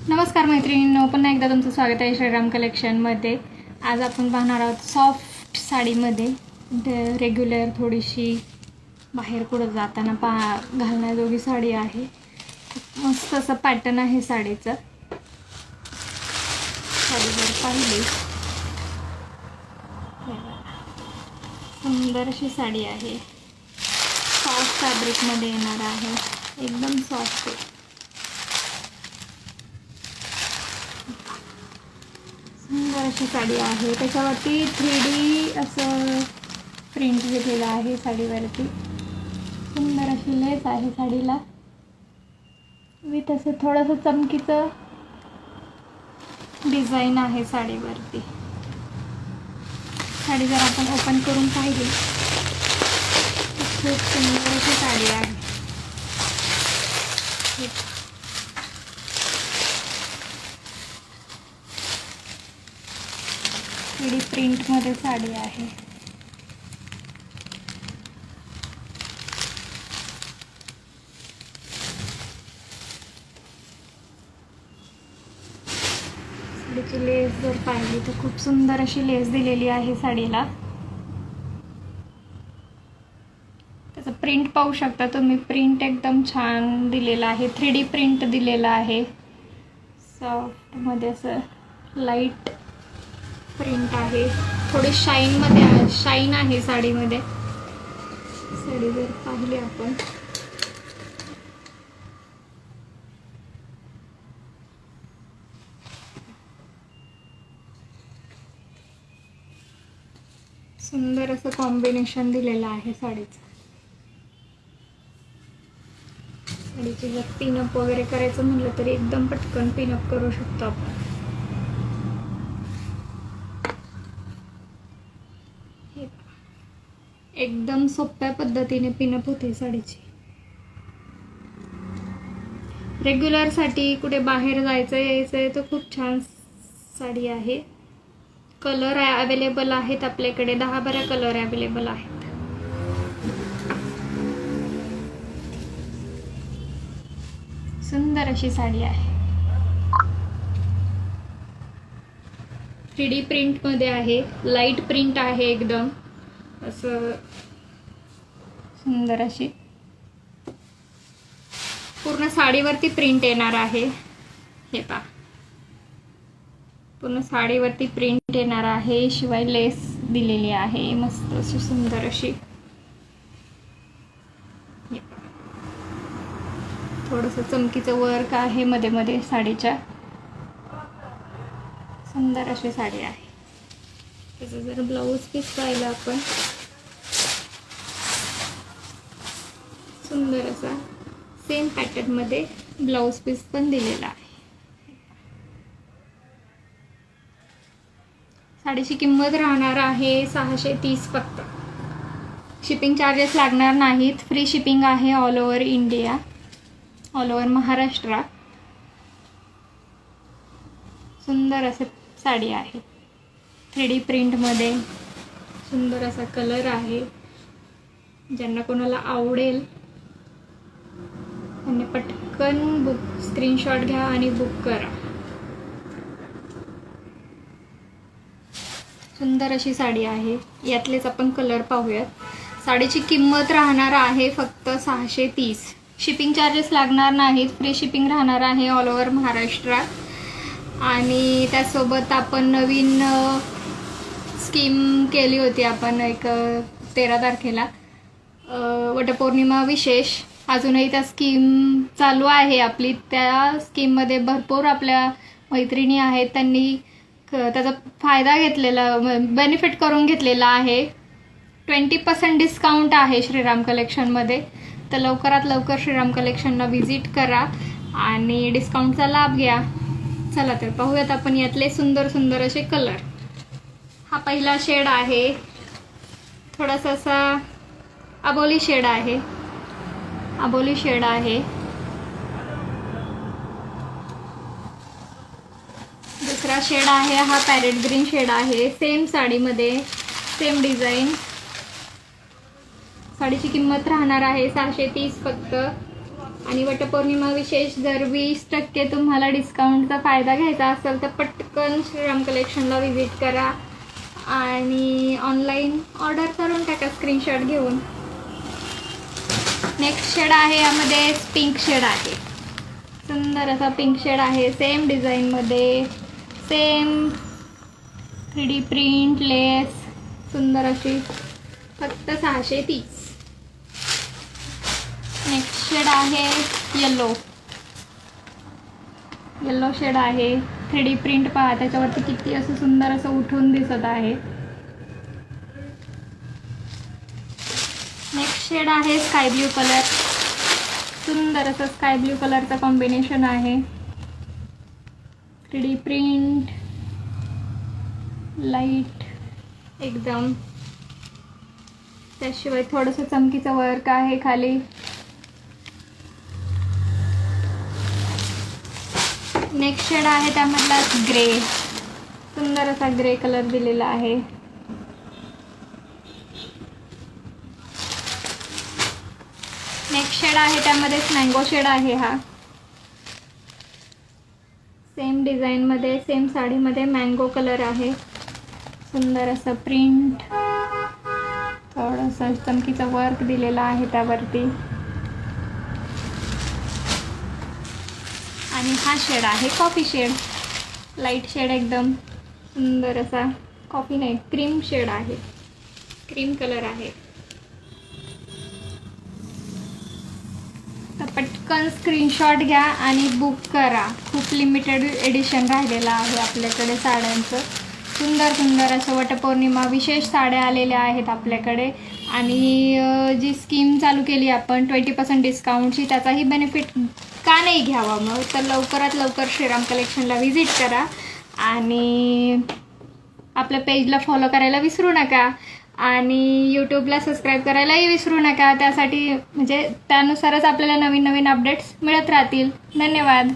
नमस्कार मैत्रिणींनो, पुन्हा एकदा तुमचं स्वागत आहे श्रीराम कलेक्शनमध्ये। आज आपण पाहणार आहोत सॉफ्ट साडीमध्ये रेग्युलर थोडीशी बाहेर कुठं जाताना घालण्याजोगी साडी आहे। मस्त असं पॅटर्न आहे साडीचं। साडीवर पाहिली सुंदर अशी साडी आहे। सॉफ्ट फॅब्रिकमध्ये येणार आहे, एकदम सॉफ्ट आहे। सुंदर अशी साडी आहे, त्याच्यावरती 3D असं प्रिंट दिलेलं आहे साडीवरती। सुंदर अशी लेस आहे साडीला, विथ असं थोडंसं चमकीचं डिझाईन आहे साडीवरती। साडी जर आपण ओपन करून पाहिली खूप सुंदर अशी साडी आहे। थोडी प्रिंटमध्ये साडी आहे। साडीची लेस जर पाहिली तर खूप सुंदर अशी लेस दिलेली आहे साडीला। त्याचं प्रिंट पाहू शकता तुम्ही, प्रिंट एकदम छान दिलेला आहे। 3D प्रिंट दिलेला आहे। सॉफ्टमध्ये असं लाईट प्रिंट आहे, थोडी शाईन आहे साडीमध्ये। साडी जर पाहिली आपण सुंदर असं कॉम्बिनेशन दिलेलं आहे साडीचं। साडीची जर पिनअप वगैरे करायचं म्हटलं तरी एकदम पटकन पिनअप करू शकतो आपण। एकदम सोप्या पद्धतीने पिनअप होते साडीची। रेग्युलर साठी कुठे बाहेर जायचं यायचं तर खूप छान साडी आहे। कलर अवेलेबल आहेत आपल्याकडे, 10-12 कलर अवेलेबल आहेत। सुंदर अशी साडी आहे। 3D प्रिंट मध्ये आहे, लाईट प्रिंट आहे एकदम असं सुंदर अशी। पूर्ण साडीवरती प्रिंट येणार आहे, हे पहा। पूर्ण साडीवरती प्रिंट येणार आहे, शिवाय लेस दिलेली आहे मस्त अशी सुंदर अशी। थोडंसं चमकीचं वर्क आहे मध्ये मध्ये साडीच्या। सुंदर अशी साडी आहे। त्याचं जर ब्लाऊज पीस पाहिलं आपण, सुंदर असा सेम पॅटर्न मध्ये ब्लाऊज पीस पण दिलेला आहे। साडीची किंमत राहणार आहे 630 फक्त। शिपिंग चार्जेस लागणार नाहीत, फ्री शिपिंग आहे all over India, all over Maharashtra. सुंदर असे साडी आहे, 3D प्रिंटमध्ये। सुंदर असा कलर आहे। ज्यांना कोणाला आवडेल त्यांनी पटकन स्क्रीनशॉट घ्या आणि बुक करा। सुंदर अशी साडी आहे। यातलेच आपण कलर पाहूयात। साडीची किंमत राहणार आहे फक्त 630। शिपिंग चार्जेस लागणार नाहीत, फ्री शिपिंग राहणार आहे ऑल ओव्हर महाराष्ट्र। आणि त्यासोबत आपण नवीन स्कीम केली होती आपण एक 13 तारखेला, वटपौर्णिमा विशेष। अजूनही त्या स्कीम चालू आहे आपली। त्या स्कीममध्ये भरपूर आपल्या मैत्रिणी आहेत, त्यांनी त्याचा फायदा घेतलेला, बेनिफिट करून घेतलेला आहे। 20% डिस्काउंट आहे श्रीराम कलेक्शनमध्ये। तर लवकरात लवकर श्रीराम कलेक्शनला व्हिजिट करा आणि डिस्काउंटचा लाभ घ्या। चला तर पाहूयात आपण यातले सुंदर सुंदर असे कलर। हा पहिला शेड आहे, थोडासा असा अबोली शेड आहे, अबोली शेड आहे। दुसरा शेड आहे हा पॅरेट ग्रीन शेड आहे। सेम साडीमध्ये सेम डिझाईन। साडीची किंमत राहणार आहे 630 फक्त। आणि वटपौर्णिमा विशेष जर 20% तुम्हाला डिस्काउंटचा फायदा घ्यायचा असेल तर पटकन श्रीराम कलेक्शनला व्हिजिट करा आणि ऑनलाईन ऑर्डर करून टाका स्क्रीनशॉट घेऊन. नेक्स्ट शेड आहे, यामध्ये पिंक शेड आहे. सुंदर असा पिंक शेड आहे. सेम डिझाईनमध्ये, सेम 3D प्रिंट, लेस, सुंदर अशी, फक्त 630. नेक्स्ट शेड आहे येलो. येलो शेड आहे. 3D प्रिंट पहा, त्याच्यावरती किती असं सुंदर असं उठून दिसत आहे. नेक्स्ट शेड आहे स्काय ब्ल्यू कलर. सुंदर असं स्काय ब्ल्यू कलरचं कॉम्बिनेशन आहे. 3D प्रिंट, लाईट एकदम, त्याशिवाय थोडंसं चमकीचं वर्क आहे खाली. नेक्स्ट शेड आहे त्यामधला ग्रे. सुंदर असा ग्रे कलर दिलेला आहे. नेक्स्ट शेड आहे त्यामध्येच मँगो शेड आहे. हा सेम डिझाईनमध्ये, सेम साडीमध्ये मँगो कलर आहे. सुंदर असं प्रिंट, थोडंसं चमकीचं वर्क दिलेलं आहे त्यावरती. आणि हा शेड आहे कॉफी शेड. लाईट शेड एकदम सुंदर असा, कॉफी नाही क्रीम शेड आहे, क्रीम कलर आहे. तर पटकन स्क्रीनशॉट घ्या आणि बुक करा. खूप लिमिटेड एडिशन राहिलेलं आहे आपल्याकडे साड्यांचं. सुंदर सुंदर असं वटपौर्णिमा विशेष साड्या आलेल्या आहेत आपल्याकडे. आणि जी स्कीम चालू केली आपण 20% डिस्काउंटची, त्याचाही बेनिफिट का नाही घ्यावा मग. तर लवकरात लवकर श्रीराम कलेक्शनला व्हिजिट करा आणि आपल्या पेजला फॉलो करायला विसरू नका आणि यूट्यूबला सबस्क्राईब करायलाही विसरू नका. त्यासाठी म्हणजे त्यानुसारच आपल्याला नवीन नवीन अपडेट्स मिळत राहतील. धन्यवाद.